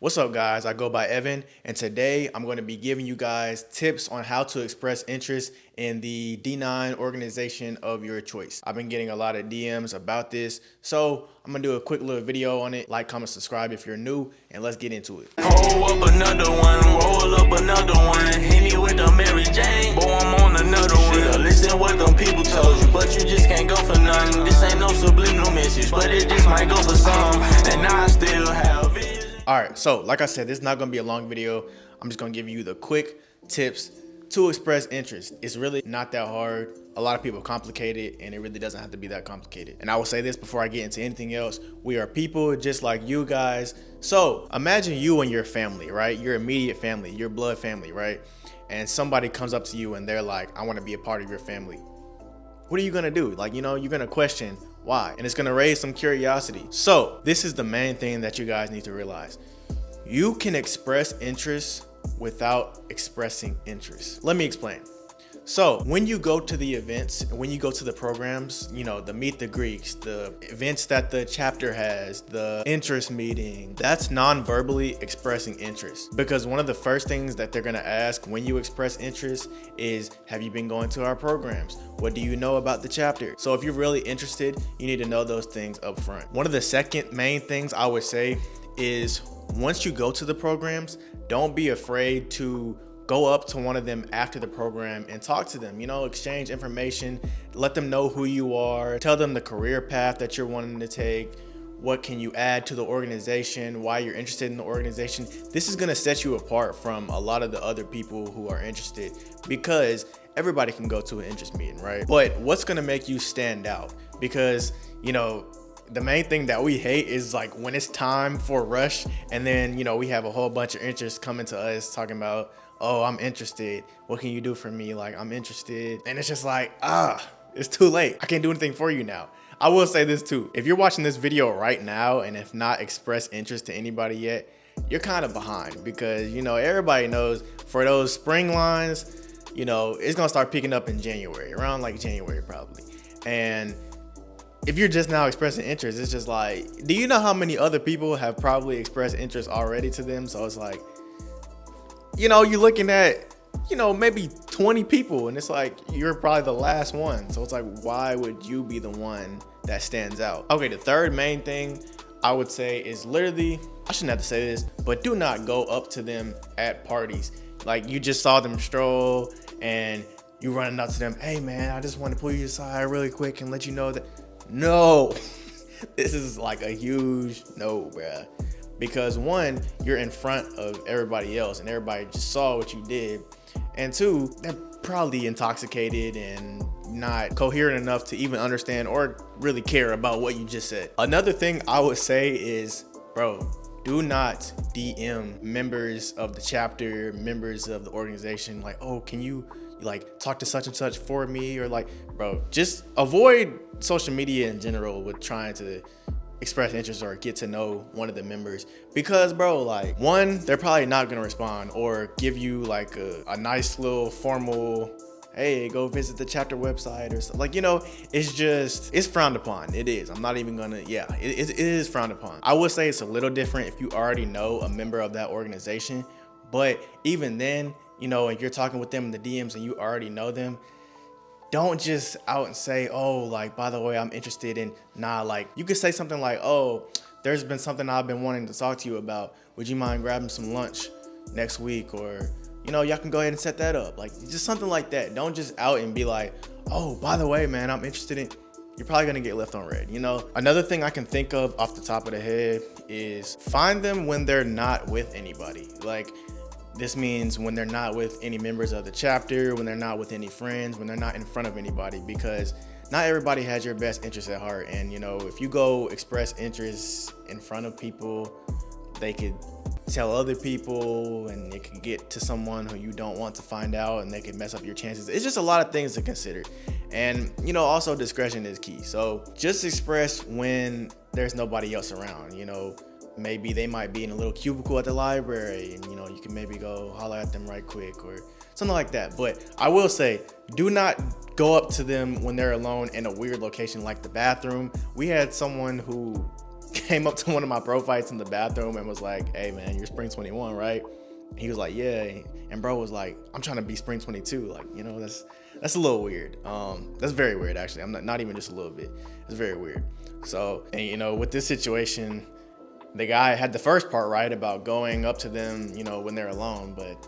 What's up guys, I go by Evan and today I'm going to be giving you guys tips on how to express interest in the D9 organization of your choice. I've been getting a lot of DMs about this, so I'm going to do a quick little video on it. Like, comment, subscribe if you're new, and let's get into it. Roll up another one, roll up another one. Hit me with the Mary Jane, boy, I'm on another one. Should've listened what them people told you, but you just can't go for none. This ain't no subliminal message, but it just might go for some. And I still have it. Alright, so like I said, this is not going to be a long video. I'm just going to give you the quick tips to express interest. It's really not that hard. A lot of people complicate it, and it really doesn't have to be that complicated. And I will say this before I get into anything else. We are people just like you guys. So imagine you and your family, right? Your immediate family, your blood family, right? And somebody comes up to you and they're like, I want to be a part of your family. What are you going to do? Like, you're going to question why, and it's going to raise some curiosity. So this is the main thing that you guys need to realize. You can express interest without expressing interest. Let me explain. So when you go to the events, when you go to the programs, the meet the Greeks, the events that the chapter has, the interest meeting, that's non-verbally expressing interest. Because one of the first things that they're gonna ask when you express interest is, have you been going to our programs? What do you know about the chapter? So if you're really interested, you need to know those things up front. One of the second main things I would say is, once you go to the programs, don't be afraid to go up to one of them after the program and talk to them, exchange information, let them know who you are, tell them the career path that you're wanting to take, what can you add to the organization, why you're interested in the organization. This is gonna set you apart from a lot of the other people who are interested, because everybody can go to an interest meeting, right? But what's gonna make you stand out? Because, the main thing that we hate is like when it's time for a rush and then, we have a whole bunch of interest coming to us talking about, oh, I'm interested. What can you do for me? Like, I'm interested. And it's just like, it's too late. I can't do anything for you now. I will say this too. If you're watching this video right now and have not expressed interest to anybody yet, you're kind of behind, because, everybody knows for those spring lines, it's gonna start picking up in January, around like January probably. And if you're just now expressing interest, it's just like, do you know how many other people have probably expressed interest already to them? So it's like, you're looking at, maybe 20 people, and it's like, you're probably the last one. So it's like, why would you be the one that stands out? Okay, the third main thing I would say is literally, I shouldn't have to say this, but do not go up to them at parties. Like, you just saw them stroll and you running up to them, hey man, I just want to pull you aside really quick and let you know that, no, this is like a huge no, bruh. Because one, you're in front of everybody else and everybody just saw what you did. And two, they're probably intoxicated and not coherent enough to even understand or really care about what you just said. Another thing I would say is, bro, do not DM members of the chapter, members of the organization, like, oh, can you like talk to such and such for me? Or like, bro, just avoid social media in general with trying to express interest or get to know one of the members, because bro, like, one, they're probably not gonna respond or give you like a nice little formal, hey, go visit the chapter website or something. Like, it's frowned upon. It is. I'm not even gonna, it is frowned upon. I would say it's a little different if you already know a member of that organization, but even then, if you're talking with them in the DMs and you already know them, don't just out and say, oh, like, by the way, I'm interested in, like, you could say something like, oh, there's been something I've been wanting to talk to you about. Would you mind grabbing some lunch next week? Or, y'all can go ahead and set that up. Like, just something like that. Don't just out and be like, oh, by the way, man, I'm interested in, you're probably gonna get left on red, Another thing I can think of off the top of the head is find them when they're not with anybody. Like, this means when they're not with any members of the chapter, when they're not with any friends, when they're not in front of anybody, because not everybody has your best interest at heart. And, if you go express interest in front of people, they could tell other people and it could get to someone who you don't want to find out, and they could mess up your chances. It's just a lot of things to consider. And, also discretion is key. So just express when there's nobody else around. Maybe they might be in a little cubicle at the library and, you can maybe go holler at them right quick or something like that. But I will say, do not go up to them when they're alone in a weird location like the bathroom. We had someone who came up to one of my pro fights in the bathroom and was like, "Hey man, you're spring 21, right?" He was like, "Yeah," and bro was like, "I'm trying to be spring 22." Like, you know, that's a little weird. That's very weird actually. I'm not even just a little bit. It's very weird. So, and you know, with this situation, the guy had the first part right about going up to them, you know, when they're alone, but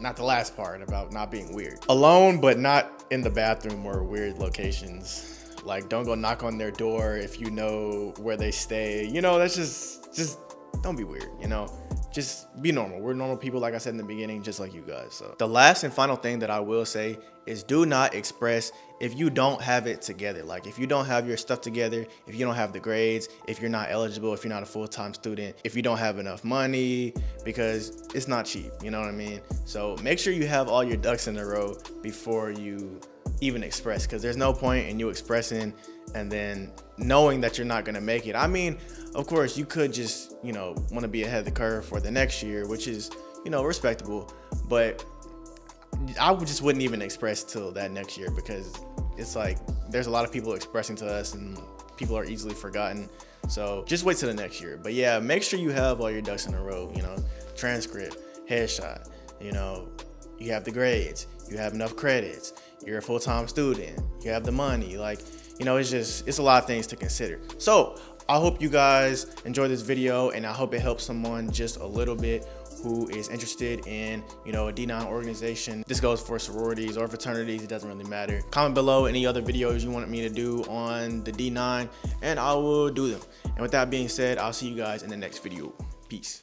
not the last part about not being weird. Alone, but not in the bathroom or weird locations. Like, don't go knock on their door if you know where they stay. You know, that's just don't be weird, you know? Just be normal. We're normal people, like I said in the beginning, just like you guys. So the last and final thing that I will say is do not express if you don't have it together. Like if you don't have your stuff together, if you don't have the grades, if you're not eligible, if you're not a full-time student, if you don't have enough money, because it's not cheap, you know what I mean? So make sure you have all your ducks in a row before you even express, because there's no point in you expressing and then knowing that you're not gonna make it. I mean, of course, you could just, you know, want to be ahead of the curve for the next year, which is, you know, respectable. But I just wouldn't even express till that next year, because it's like there's a lot of people expressing to us and people are easily forgotten. So just wait till the next year. But yeah, make sure you have all your ducks in a row, you know, transcript, headshot, you know, you have the grades, you have enough credits, you're a full-time student, you have the money, like, you know, it's a lot of things to consider. So I hope you guys enjoyed this video, and I hope it helps someone just a little bit who is interested in, you know, a D9 organization. This goes for sororities or fraternities, it doesn't really matter. Comment below any other videos you wanted me to do on the D9 and I will do them. And with that being said, I'll see you guys in the next video. Peace.